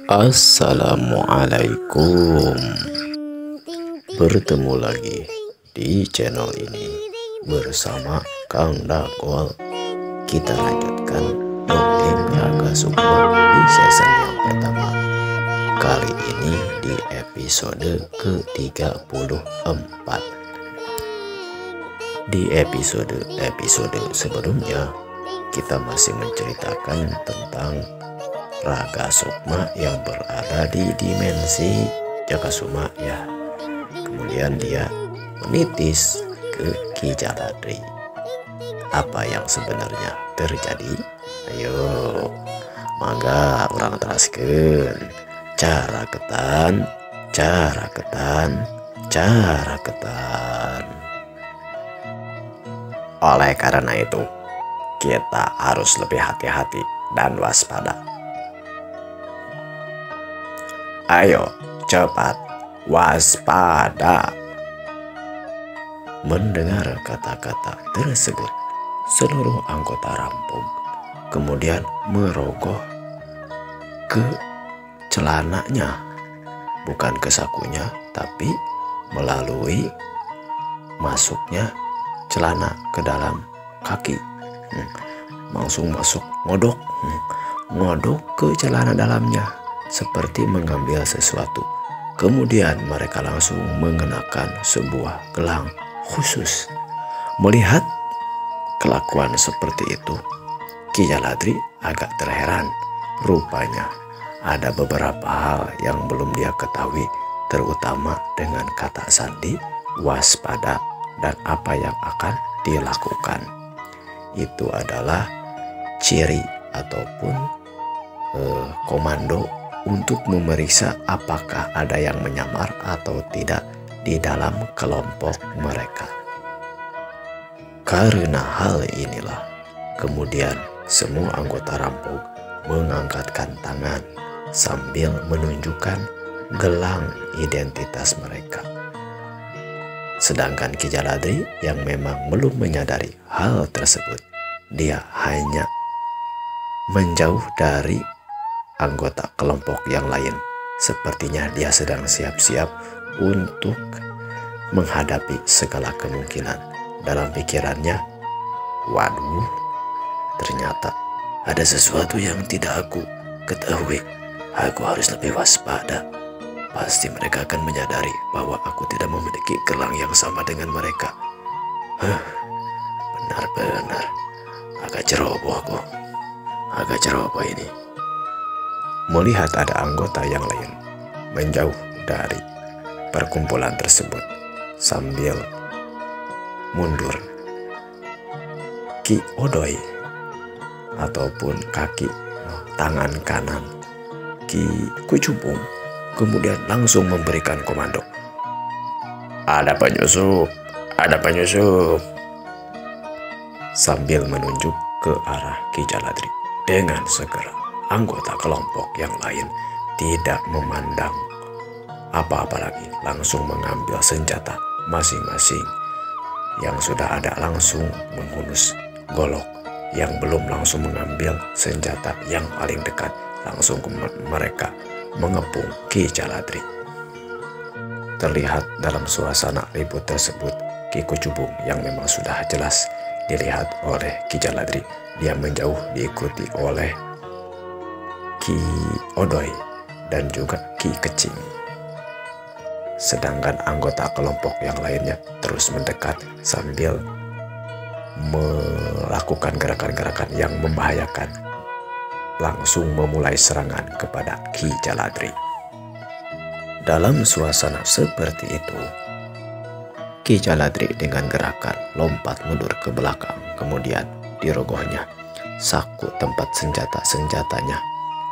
Assalamualaikum. Bertemu lagi di channel ini bersama Kang Dagol. Kita lanjutkan dongeng Raga Sukma di season yang pertama. Kali ini di episode ke-34. Di episode sebelumnya kita masih menceritakan tentang Raga Sukma yang berada di dimensi Jagasukma ya. Kemudian dia menitis ke Ki Jaladri. Apa yang sebenarnya terjadi? Ayo, mangga orang teraskeun. Cara ketan. Oleh karena itu, kita harus lebih hati-hati dan waspada. Ayo, cepat, waspada. Mendengar kata-kata tersebut, seluruh anggota rampung kemudian merogoh ke celananya, bukan ke sakunya, tapi melalui masuknya celana ke dalam kaki. Langsung masuk ngodok ke celana dalamnya seperti mengambil sesuatu. Kemudian mereka langsung mengenakan sebuah gelang khusus. Melihat kelakuan seperti itu, Ki Jaladri agak terheran. Rupanya ada beberapa hal yang belum dia ketahui, terutama dengan kata sandi, waspada, dan apa yang akan dilakukan. Itu adalah ciri ataupun komando untuk memeriksa apakah ada yang menyamar atau tidak di dalam kelompok mereka. Karena hal inilah, kemudian semua anggota rampung mengangkatkan tangan sambil menunjukkan gelang identitas mereka. Sedangkan Ki Jaladri yang memang belum menyadari hal tersebut, dia hanya menjauh dari anggota kelompok yang lain. Sepertinya dia sedang siap-siap untuk menghadapi segala kemungkinan. Dalam pikirannya, waduh, ternyata ada sesuatu yang tidak aku ketahui. Aku harus lebih waspada. Pasti mereka akan menyadari bahwa aku tidak memiliki gelang yang sama dengan mereka. Benar-benar agak ceroboh kok. Agak ceroboh ini. Melihat ada anggota yang lain menjauh dari perkumpulan tersebut sambil mundur, Ki Odoy ataupun kaki tangan kanan Ki Kucubung kemudian langsung memberikan komando. Ada penyusup. Sambil menunjuk ke arah Ki Jaladri. Dengan segera, anggota kelompok yang lain tidak memandang apa-apa lagi, langsung mengambil senjata masing-masing. Yang sudah ada langsung menghunus golok, yang belum langsung mengambil senjata yang paling dekat, langsung mereka mengepung Ki Jaladri. Terlihat dalam suasana ribut tersebut, Ki Kucubung yang memang sudah jelas dilihat oleh Ki Jaladri, dia menjauh diikuti oleh Ki Odoy dan juga Ki Kecing. Sedangkan anggota kelompok yang lainnya terus mendekat sambil melakukan gerakan-gerakan yang membahayakan, langsung memulai serangan kepada Ki Jaladri. Dalam suasana seperti itu, Ki Jaladri dengan gerakan lompat mundur ke belakang, kemudian dirogohnya saku tempat senjata-senjatanya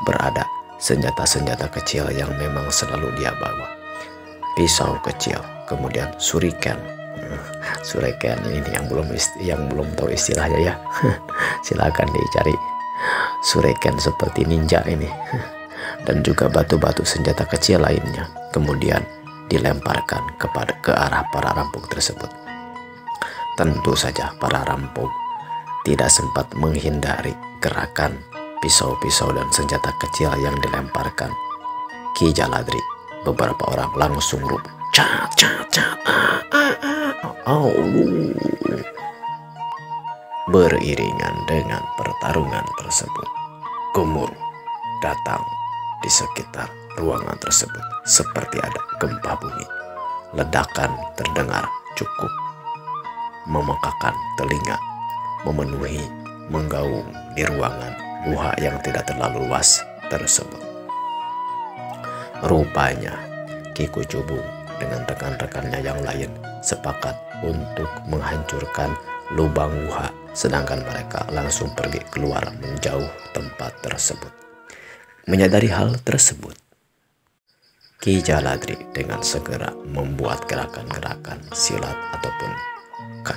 berada, senjata-senjata kecil yang memang selalu dia bawa. Pisau kecil, kemudian shuriken. Shuriken ini yang belum tahu istilahnya ya. Silakan dicari. Shuriken seperti ninja ini. Dan juga batu-batu senjata kecil lainnya kemudian dilemparkan ke arah para rampung tersebut. Tentu saja para rampung tidak sempat menghindari gerakan pisau-pisau dan senjata kecil yang dilemparkan Ki Jaladri, beberapa orang langsung rubuh. Cat, cat, cat, Beriringan dengan pertarungan tersebut, gemuruh datang di sekitar ruangan tersebut seperti ada gempa bumi. Ledakan terdengar cukup memekakan telinga, memenuhi, menggaung di ruangan guha yang tidak terlalu luas tersebut. Rupanya Ki Kucubung dengan rekan-rekannya yang lain sepakat untuk menghancurkan lubang guha, sedangkan mereka langsung pergi keluar menjauh tempat tersebut. Menyadari hal tersebut, Ki Jaladri dengan segera membuat gerakan-gerakan silat ataupun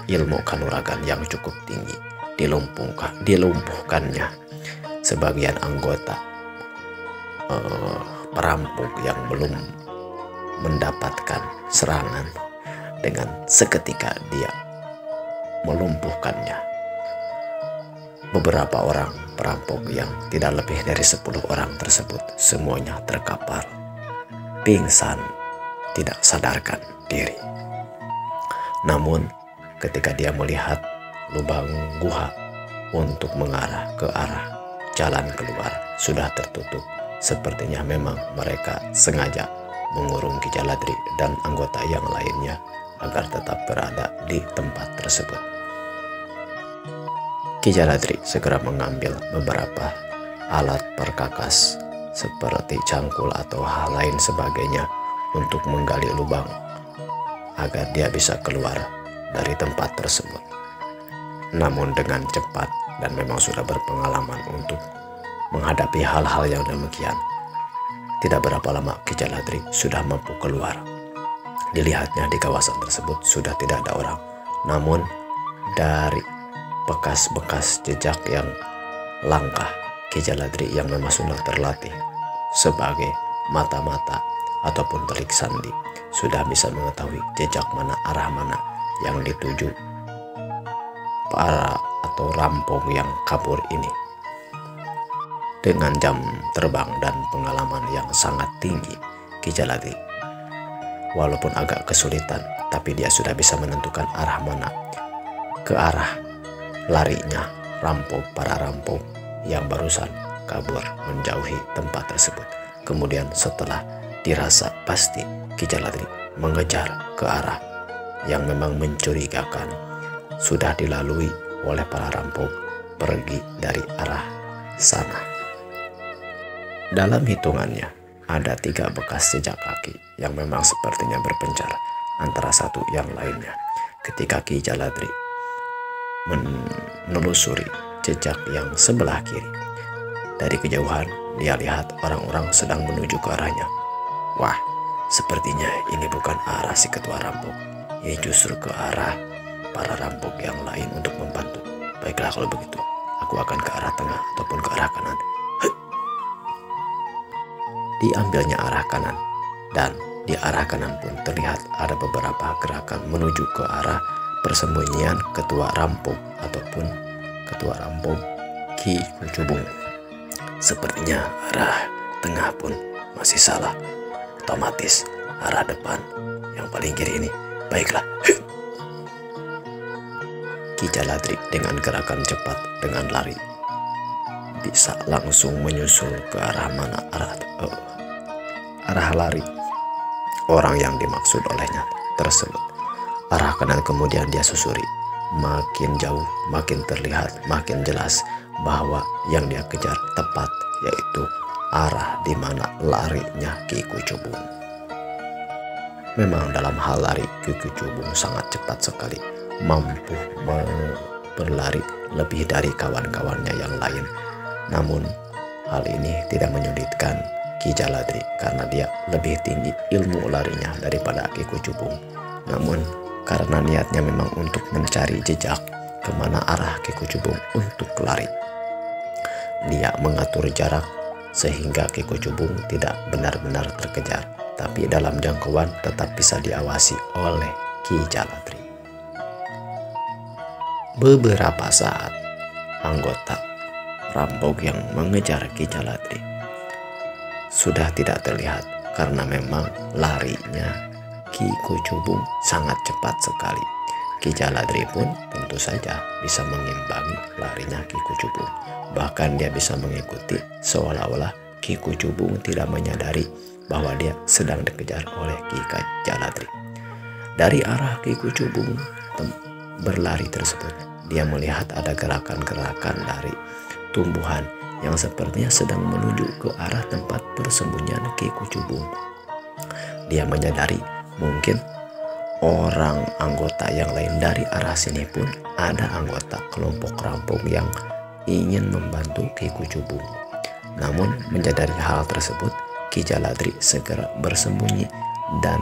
ilmu kanuragan yang cukup tinggi. Dilumpuhkannya sebagian anggota perampok yang belum mendapatkan serangan. Dengan seketika dia melumpuhkannya. Beberapa orang perampok yang tidak lebih dari 10 orang tersebut semuanya terkapar, pingsan, tidak sadarkan diri. Namun ketika dia melihat lubang guha untuk mengarah ke arah jalan keluar sudah tertutup, sepertinya memang mereka sengaja mengurung Ki Jaladri dan anggota yang lainnya agar tetap berada di tempat tersebut. Ki Jaladri segera mengambil beberapa alat perkakas seperti cangkul atau hal lain sebagainya untuk menggali lubang agar dia bisa keluar dari tempat tersebut. Namun dengan cepat dan memang sudah berpengalaman untuk menghadapi hal-hal yang demikian, tidak berapa lama Ki Jaladri sudah mampu keluar. Dilihatnya di kawasan tersebut sudah tidak ada orang, namun dari bekas-bekas jejak yang langkah Ki Jaladri yang memang sudah terlatih sebagai mata-mata ataupun telik sandi sudah bisa mengetahui jejak mana, arah mana yang dituju para atau rampok yang kabur ini. Dengan jam terbang dan pengalaman yang sangat tinggi, Ki Jaladri walaupun agak kesulitan, tapi dia sudah bisa menentukan arah mana ke arah larinya para rampok yang barusan kabur menjauhi tempat tersebut. Kemudian setelah dirasa pasti Ki Jaladri mengejar ke arah yang memang mencurigakan, sudah dilalui oleh para rampok pergi dari arah sana. Dalam hitungannya ada 3 bekas jejak kaki yang memang sepertinya berpencar antara satu yang lainnya. Ketika Ki Jaladri menelusuri jejak yang sebelah kiri, dari kejauhan dia lihat orang-orang sedang menuju ke arahnya. Wah, sepertinya ini bukan arah si ketua rampok, ini justru ke arah para rampok yang lain untuk membantu. Baiklah kalau begitu, aku akan ke arah tengah ataupun ke arah kanan. Diambilnya arah kanan, dan di arah kanan pun terlihat ada beberapa gerakan menuju ke arah persembunyian ketua rampok ataupun ketua rampok Ki Kucubung. Sepertinya arah tengah pun masih salah, otomatis arah depan yang paling kiri ini. Baiklah. Ki Jaladri dengan gerakan cepat dengan lari bisa langsung menyusul ke arah mana arah lari orang yang dimaksud olehnya tersebut. Arah kanan kemudian dia susuri. Makin jauh, makin terlihat, makin jelas bahwa yang dia kejar tepat, yaitu arah di mana larinya Ki Kucubung. Memang dalam hal lari, Ki Kucubung sangat cepat sekali, mampu berlari lebih dari kawan-kawannya yang lain. Namun hal ini tidak menyulitkan Ki Jaladri karena dia lebih tinggi ilmu larinya daripada Ki Kucubung. Namun karena niatnya memang untuk mencari jejak kemana arah Ki Kucubung untuk lari, dia mengatur jarak sehingga Ki Kucubung tidak benar-benar terkejar, tapi dalam jangkauan tetap bisa diawasi oleh Ki Jaladri. Beberapa saat anggota rampok yang mengejar Ki Jaladri sudah tidak terlihat karena memang larinya Ki Kucubung sangat cepat sekali. Ki Jaladri pun tentu saja bisa mengimbangi larinya Ki Kucubung. Bahkan dia bisa mengikuti seolah-olah Ki Kucubung tidak menyadari bahwa dia sedang dikejar oleh Ki Jaladri. Dari arah Ki Kucubung berlari tersebut, dia melihat ada gerakan-gerakan dari tumbuhan yang sepertinya sedang menuju ke arah tempat persembunyian Ki Kucubung. Dia menyadari mungkin orang anggota yang lain dari arah sini pun ada anggota kelompok rampok yang ingin membantu Ki Kucubung. Namun menyadari hal tersebut, Ki Jaladri segera bersembunyi dan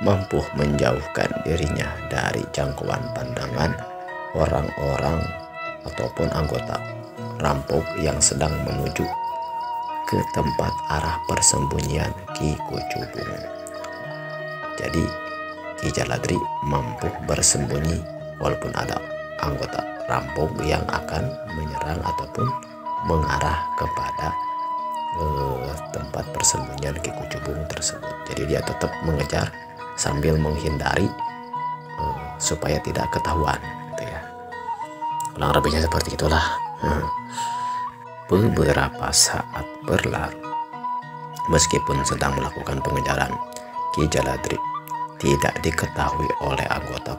mampu menjauhkan dirinya dari jangkauan pandangan orang-orang ataupun anggota rampok yang sedang menuju ke tempat arah persembunyian Ki Kucubung. Jadi Ki Jaladri mampu bersembunyi walaupun ada anggota rampok yang akan menyerang ataupun mengarah kepada tempat persembunyian Ki Kucubung tersebut. Jadi dia tetap mengejar sambil menghindari supaya tidak ketahuan, gitu ya. Kurang lebihnya seperti itulah. Beberapa saat berlalu, meskipun sedang melakukan pengejaran, Ki Jaladri tidak diketahui oleh anggota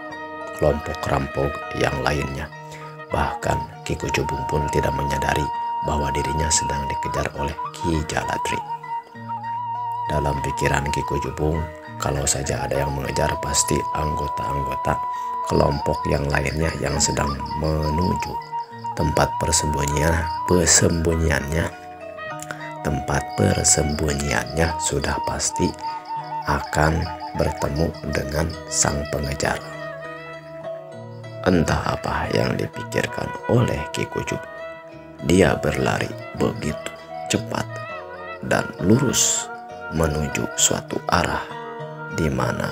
kelompok rampok yang lainnya. Bahkan Ki Kucubung pun tidak menyadari bahwa dirinya sedang dikejar oleh Ki Jaladri. Dalam pikiran Ki Kucubung, kalau saja ada yang mengejar, pasti anggota-anggota kelompok yang lainnya yang sedang menuju tempat persembunyiannya sudah pasti akan bertemu dengan sang pengejar. Entah apa yang dipikirkan oleh Ki Kucubung. Dia berlari begitu cepat dan lurus menuju suatu arah di mana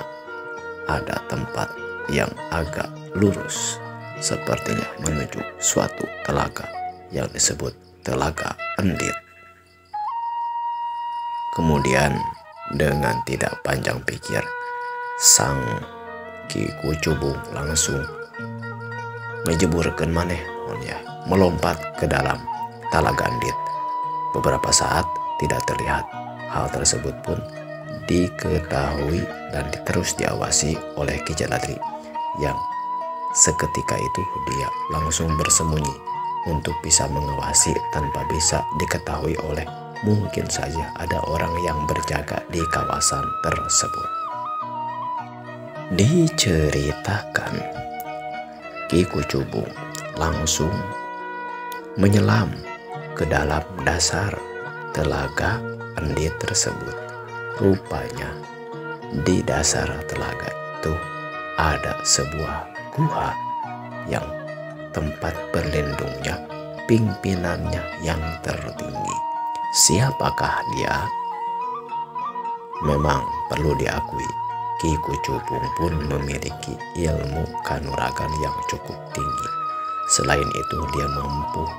ada tempat yang agak lurus, sepertinya menuju suatu telaga yang disebut Telaga Endit. Kemudian dengan tidak panjang pikir, sang Ki Kucubung langsung ngejeburkeun maneh, melompat ke dalam Telaga Endit. Beberapa saat tidak terlihat. Hal tersebut pun diketahui dan terus diawasi oleh Ki Jaladri, yang seketika itu dia langsung bersembunyi untuk bisa mengawasi tanpa bisa diketahui oleh mungkin saja ada orang yang berjaga di kawasan tersebut. Diceritakan Ki Kucubung langsung menyelam ke dalam dasar Telaga Endit tersebut. Rupanya di dasar telaga itu ada sebuah gua yang tempat berlindungnya pimpinannya yang tertinggi. Siapakah dia? Memang perlu diakui, Ki Kucubung pun memiliki ilmu kanuragan yang cukup tinggi. Selain itu, dia mampu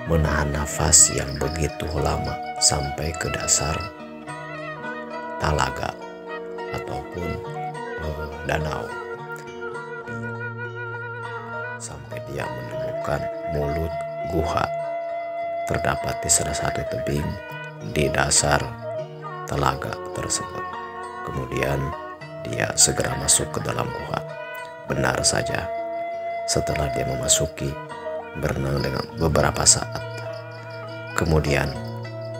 menahan nafas yang begitu lama sampai ke dasar talaga ataupun danau, sampai dia menemukan mulut gua terdapat di salah satu tebing di dasar telaga tersebut. Kemudian dia segera masuk ke dalam gua. Benar saja, setelah dia memasuki, berenang dengan beberapa saat, kemudian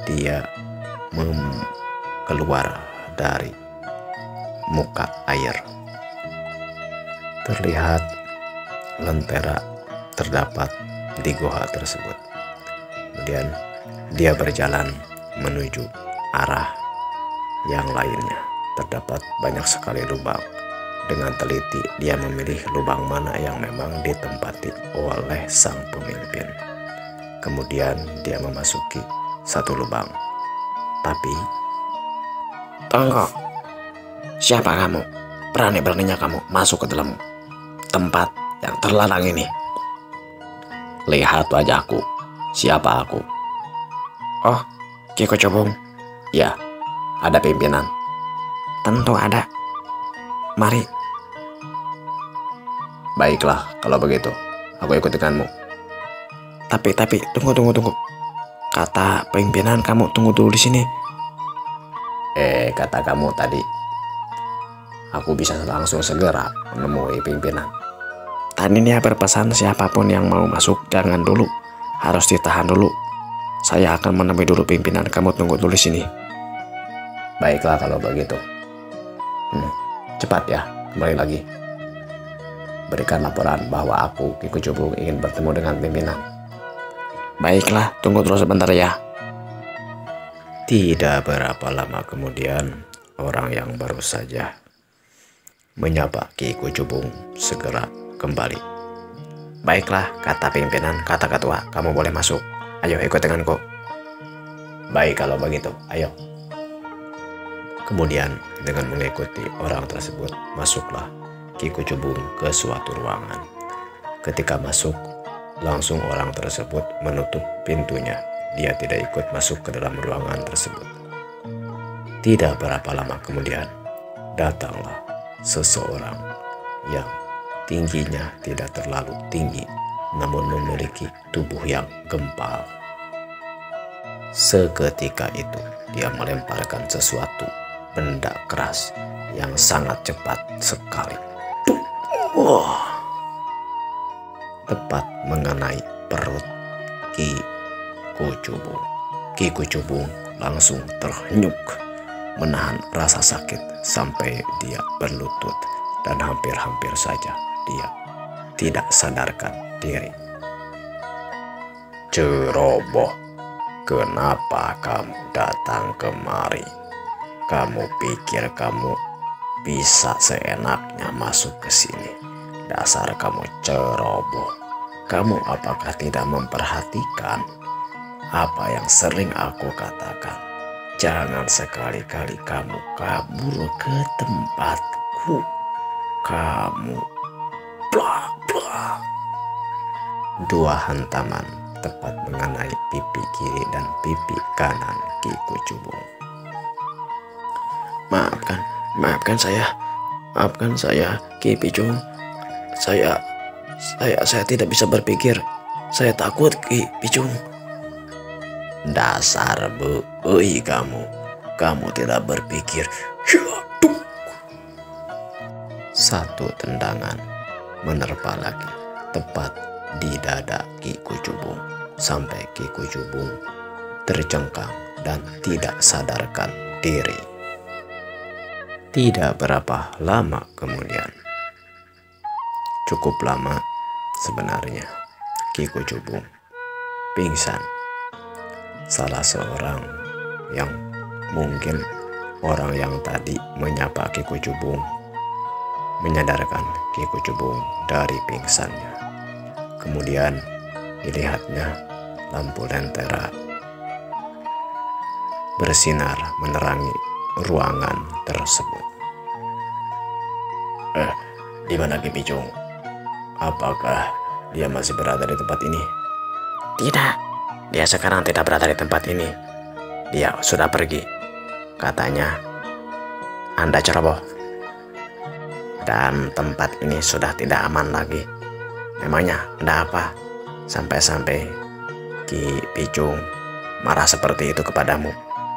dia keluar dari muka air. Terlihat lentera terdapat di gua tersebut. Kemudian dia berjalan menuju arah yang lainnya. Terdapat banyak sekali lubang. Dengan teliti dia memilih lubang mana yang memang ditempati oleh sang pemimpin. Kemudian dia memasuki satu lubang. Tapi, "Tunggu, siapa kamu? Berani-beraninya kamu masuk ke dalam tempat yang terlarang ini?" Lihat wajahku. Siapa aku? Oh, Ki Kucubung. Ya, ada pimpinan. Tentu ada. Mari. Baiklah, kalau begitu, aku ikut denganmu. Tapi, tunggu. Kata pimpinan kamu tunggu dulu di sini. Kata kamu tadi, aku bisa langsung segera menemui pimpinan. Tadi dia berpesan siapapun yang mau masuk jangan dulu, harus ditahan dulu. Saya akan menemui dulu pimpinan, kamu tunggu dulu di sini. Baiklah kalau begitu. Cepat ya, kembali lagi. Berikan laporan bahwa aku, Ki Kucubung, ingin bertemu dengan pimpinan. Baiklah, tunggu terus sebentar ya. Tidak berapa lama kemudian, orang yang baru saja menyapa Ki Kucubung segera kembali. Baiklah, kata pimpinan, kata ketua, kamu boleh masuk. Ayo ikut denganku. Baik kalau begitu, ayo. Kemudian dengan mengikuti orang tersebut, masuklah Ki Kucubung ke suatu ruangan. Ketika masuk, langsung orang tersebut menutup pintunya. Dia tidak ikut masuk ke dalam ruangan tersebut. Tidak berapa lama kemudian, datanglah seseorang yang tingginya tidak terlalu tinggi, namun memiliki tubuh yang gempal. Seketika itu, dia melemparkan sesuatu benda keras yang sangat cepat sekali. Tepat mengenai perut Ki Kucubung. Ki Kucubung langsung terhenyuk, menahan rasa sakit sampai dia berlutut, dan hampir-hampir saja dia tidak sadarkan diri. Ceroboh, kenapa kamu datang kemari? Kamu pikir kamu bisa seenaknya masuk ke sini? Dasar kamu ceroboh. Kamu apakah tidak memperhatikan apa yang sering aku katakan? Jangan sekali-kali kamu kabur ke tempatku. Kamu bla bla. Dua hantaman tepat mengenai pipi kiri dan pipi kanan Ki Kucubung. Maafkan saya, Ki Picung. Saya tidak bisa berpikir. Saya takut, Ki Picung. Dasar beui kamu tidak berpikir. Satu tendangan menerpa lagi tepat di dada Ki Kucubung, sampai Ki Kucubung tercengkang dan tidak sadarkan diri. Tidak berapa lama kemudian, cukup lama sebenarnya, Ki Kucubung pingsan. Salah seorang yang mungkin orang yang tadi menyapa Ki Kucubung menyadarkan Ki Kucubung dari pingsannya. Kemudian dilihatnya lampu lentera bersinar menerangi ruangan tersebut. Di mana Ki Picung? Apakah dia masih berada di tempat ini? Tidak, dia sekarang tidak berada di tempat ini. Dia sudah pergi. Katanya, Anda ceroboh. Dan tempat ini sudah tidak aman lagi. Memangnya ada apa? Sampai-sampai Ki Picung marah seperti itu kepadamu.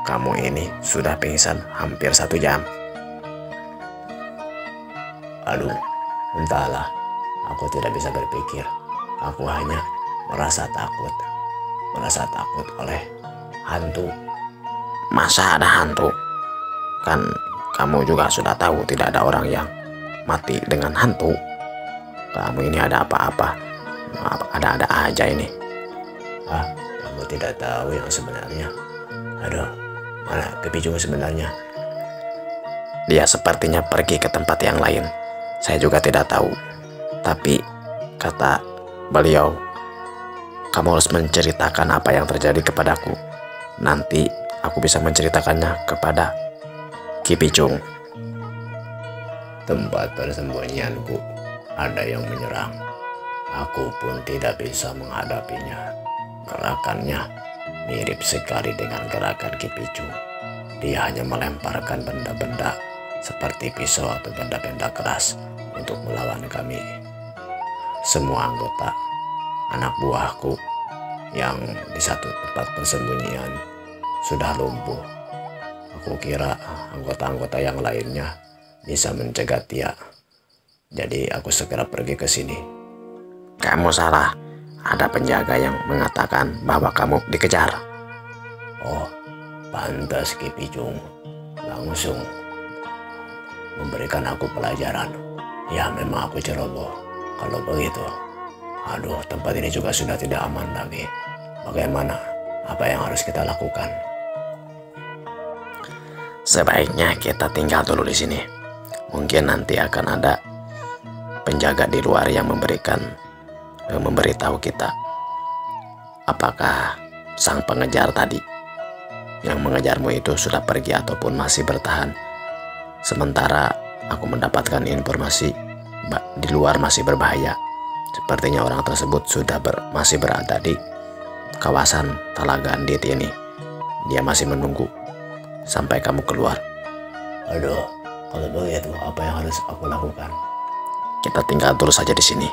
Kamu ini sudah pingsan hampir 1 jam. Aduh, entahlah. Aku tidak bisa berpikir. Aku hanya merasa takut. Merasa takut oleh hantu. Masa ada hantu? Kan kamu juga sudah tahu tidak ada orang yang mati dengan hantu. Kamu ini ada apa-apa? Ada-ada aja ini. Kamu tidak tahu yang sebenarnya. Aduh, mana Ki Picung sebenarnya? Dia sepertinya pergi ke tempat yang lain. Saya juga tidak tahu. Tapi kata beliau, kamu harus menceritakan apa yang terjadi kepadaku. Nanti aku bisa menceritakannya kepada Ki Picung. Tempat persembunyianku ada yang menyerang. Aku pun tidak bisa menghadapinya. Gerakannya mirip sekali dengan gerakan Ki Picung. Dia hanya melemparkan benda-benda seperti pisau atau benda-benda keras untuk melawan kami. Semua anggota anak buahku yang di satu tempat persembunyian sudah lumpuh. Aku kira anggota-anggota yang lainnya bisa mencegat dia. Jadi aku segera pergi ke sini. Kamu salah. Ada penjaga yang mengatakan bahwa kamu dikejar. Oh, pantas Ki Picung langsung memberikan aku pelajaran. Ya, memang aku ceroboh. Kalau begitu, aduh, tempat ini juga sudah tidak aman lagi. Bagaimana? Apa yang harus kita lakukan? Sebaiknya kita tinggal dulu di sini. Mungkin nanti akan ada penjaga di luar yang memberitahu kita apakah sang pengejar tadi yang mengejarmu itu sudah pergi ataupun masih bertahan. Sementara aku mendapatkan informasi di luar masih berbahaya. Sepertinya orang tersebut masih berada di kawasan Talaga Andit ini. Dia masih menunggu sampai kamu keluar. Aduh, kalau begitu apa yang harus aku lakukan? Kita tinggal dulu saja di sini.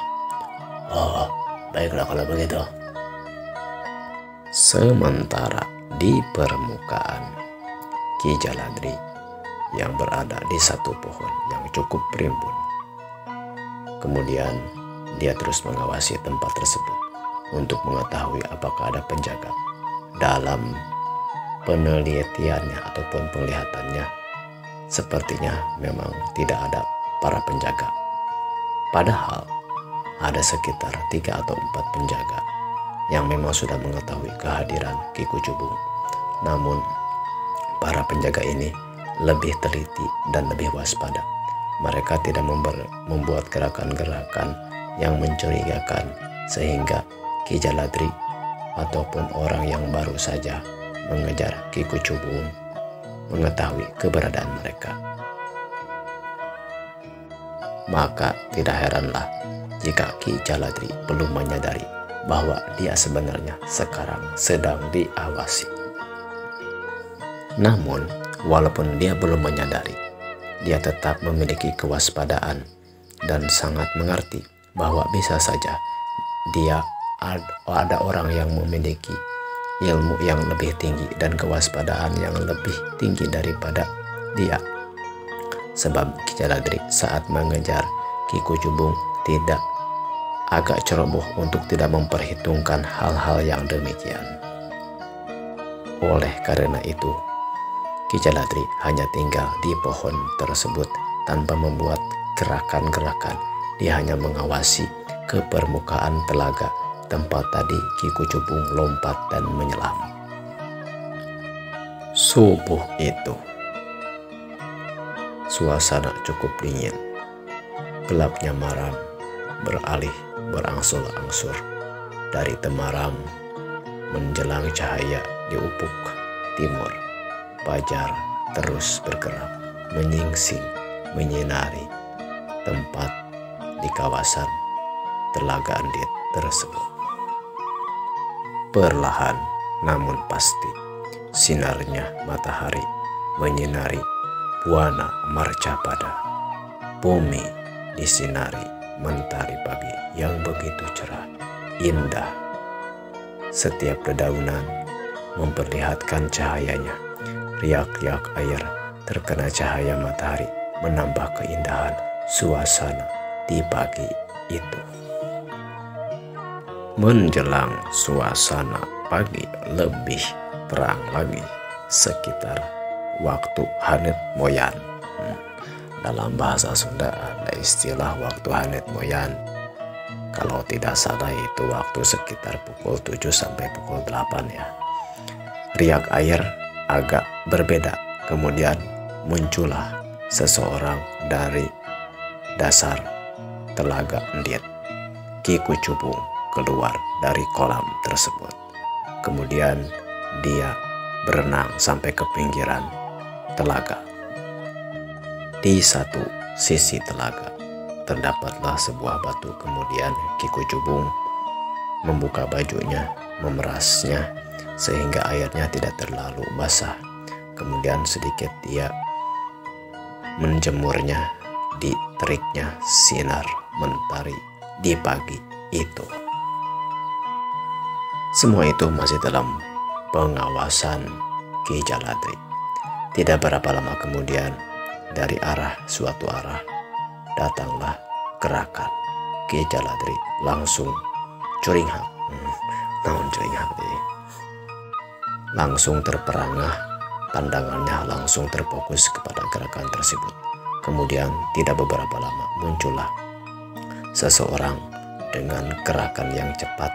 Oh, baiklah kalau begitu. Sementara di permukaan, Ki Jaladri yang berada di satu pohon yang cukup rimbun. Kemudian dia terus mengawasi tempat tersebut untuk mengetahui apakah ada penjaga. Dalam penelitiannya ataupun penglihatannya, sepertinya memang tidak ada para penjaga. Padahal ada sekitar 3 atau 4 penjaga yang memang sudah mengetahui kehadiran Ki Kucubung. Namun para penjaga ini lebih teliti dan lebih waspada. Mereka tidak membuat gerakan-gerakan yang mencurigakan sehingga Ki Jaladri ataupun orang yang baru saja mengejar Ki Kucubung mengetahui keberadaan mereka. Maka tidak heranlah jika Ki Jaladri belum menyadari bahwa dia sebenarnya sekarang sedang diawasi. Namun, walaupun dia belum menyadari, dia tetap memiliki kewaspadaan dan sangat mengerti bahwa bisa saja ada orang yang memiliki ilmu yang lebih tinggi dan kewaspadaan yang lebih tinggi daripada dia. Sebab Ki Jaladri saat mengejar Ki Kucubung tidak agak ceroboh untuk tidak memperhitungkan hal-hal yang demikian. Oleh karena itu, Ki Jaladri hanya tinggal di pohon tersebut tanpa membuat gerakan-gerakan. Dia hanya mengawasi ke permukaan telaga tempat tadi Ki Kucubung lompat dan menyelam. Subuh itu, suasana cukup dingin. Gelapnya malam beralih berangsur-angsur dari temaram menjelang cahaya di ufuk timur. Fajar terus bergerak, menyingsing, menyinari tempat di kawasan Telaga Andit tersebut. Perlahan namun pasti, sinarnya matahari menyinari Buana Marcapada. Bumi disinari mentari pagi yang begitu cerah, indah. Setiap dedaunan memperlihatkan cahayanya. Riak-riak air terkena cahaya matahari menambah keindahan suasana di pagi itu. Menjelang suasana pagi lebih terang lagi sekitar waktu Hanet Moyan. Dalam bahasa Sunda ada istilah waktu Hanet Moyan. Kalau tidak salah itu waktu sekitar pukul 7 sampai pukul 8 ya. Riak air agak berbeda. Kemudian muncullah seseorang dari dasar Telaga Andit. Ki Kucubung keluar dari kolam tersebut. Kemudian dia berenang sampai ke pinggiran telaga. Di satu sisi telaga terdapatlah sebuah batu. Kemudian Ki Kucubung membuka bajunya, memerasnya sehingga airnya tidak terlalu basah. Kemudian sedikit dia menjemurnya di teriknya sinar mentari di pagi itu. Semua itu masih dalam pengawasan Ki Jaladri. Tidak berapa lama kemudian, dari suatu arah datanglah gerakan. Ki Jaladri langsung curinghak. Naon curinghak deh. Langsung terperangah, pandangannya langsung terfokus kepada gerakan tersebut. Kemudian tidak beberapa lama muncullah seseorang dengan gerakan yang cepat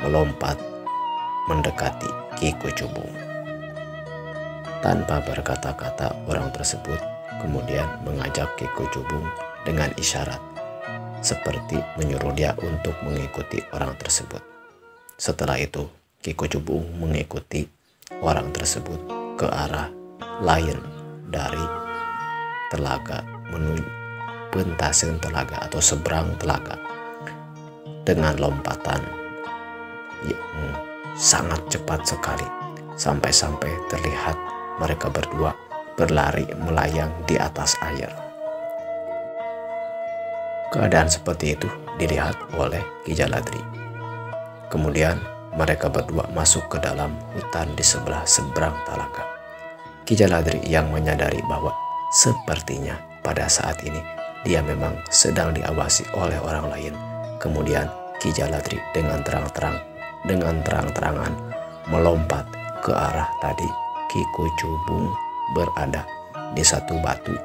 melompat mendekati Ki Kucubung. Tanpa berkata-kata, orang tersebut kemudian mengajak Ki Kucubung dengan isyarat, seperti menyuruh dia untuk mengikuti orang tersebut. Setelah itu, Ki Kucubung mengikuti orang tersebut ke arah lain dari telaga menuju pentasen telaga atau seberang telaga dengan lompatan yang sangat cepat sekali, sampai-sampai terlihat mereka berdua berlari melayang di atas air. Keadaan seperti itu dilihat oleh Ki Jaladri. Kemudian mereka berdua masuk ke dalam hutan di sebelah seberang telaga. Ki Jaladri yang menyadari bahwa sepertinya pada saat ini dia memang sedang diawasi oleh orang lain. Kemudian Ki Jaladri dengan terang-terangan melompat ke arah tadi Ki Kucubung berada di satu batu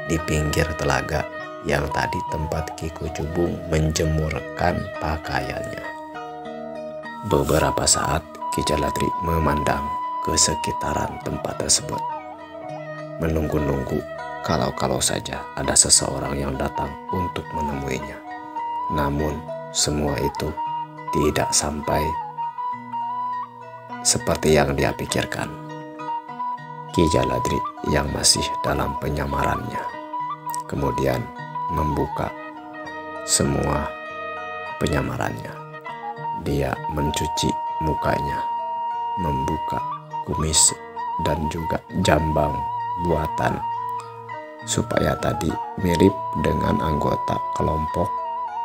di pinggir telaga yang tadi tempat Ki Kucubung menjemurkan pakaiannya. Beberapa saat Ki Jaladri memandang ke sekitaran tempat tersebut, menunggu-nunggu kalau saja ada seseorang yang datang untuk menemuinya. Namun semua itu tidak sampai seperti yang dia pikirkan. Ki Jaladri yang masih dalam penyamarannya kemudian membuka semua penyamarannya. Dia mencuci mukanya, membuka kumis dan juga jambang buatan supaya tadi mirip dengan anggota kelompok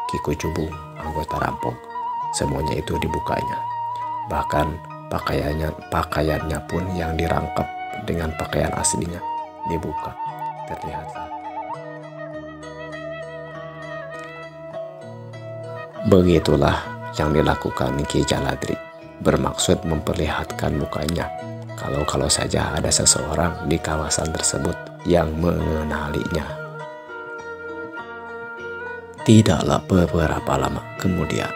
Ki Kucubung, anggota rampok. Semuanya itu dibukanya. Bahkan pakaiannya pun yang dirangkap dengan pakaian aslinya dibuka. Terlihatlah. Begitulah yang dilakukan Ki Jaladri, bermaksud memperlihatkan mukanya kalau saja ada seseorang di kawasan tersebut yang mengenalinya. Tidaklah beberapa lama kemudian,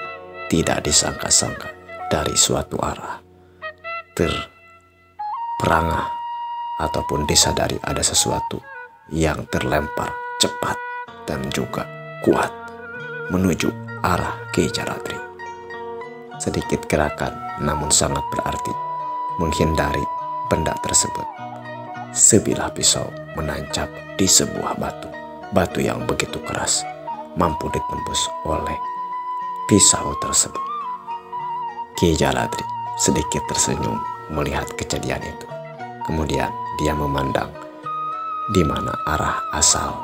tidak disangka-sangka dari suatu arah terperangah ataupun disadari ada sesuatu yang terlempar cepat dan juga kuat menuju arah Ki Jaladri. Sedikit gerakan namun sangat berarti menghindari benda tersebut. Sebilah pisau menancap di sebuah batu yang begitu keras, mampu ditembus oleh pisau tersebut. Ki Jaladri sedikit tersenyum melihat kejadian itu. Kemudian dia memandang di mana arah asal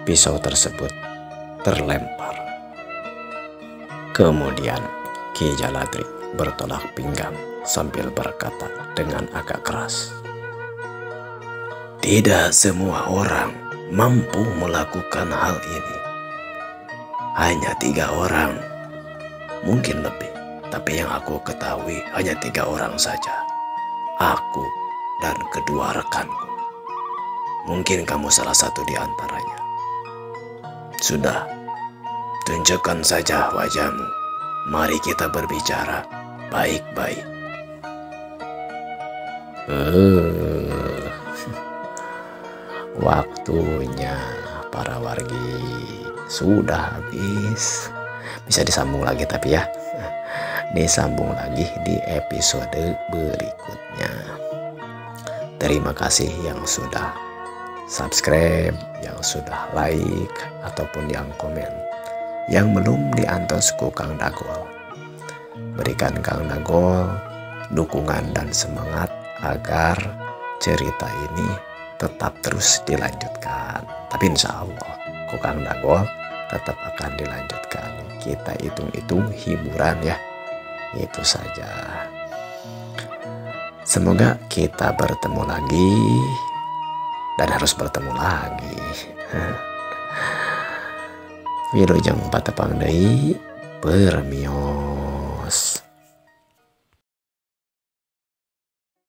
pisau tersebut terlempar. Kemudian Ki Jaladri bertolak pinggang sambil berkata dengan agak keras, "Tidak semua orang mampu melakukan hal ini. Hanya 3 orang, mungkin lebih, tapi yang aku ketahui hanya 3 orang saja. Aku dan kedua rekanku. Mungkin kamu salah satu di antaranya. Sudah, tunjukkan saja wajahmu. Mari kita berbicara baik-baik." Waktunya para wargi sudah habis. Bisa disambung lagi tapi ya, disambung lagi di episode berikutnya. Terima kasih yang sudah subscribe, yang sudah like ataupun yang komen. Yang belum diantos ku Kang Dagol, berikan Kang Dagol dukungan dan semangat agar cerita ini tetap terus dilanjutkan. Tapi insya Allah ku Kang Dagol tetap akan dilanjutkan. Kita hitung-hitung hiburan ya, itu saja. Semoga kita bertemu lagi, dan harus bertemu lagi. Wilujeng patepang deui, permios.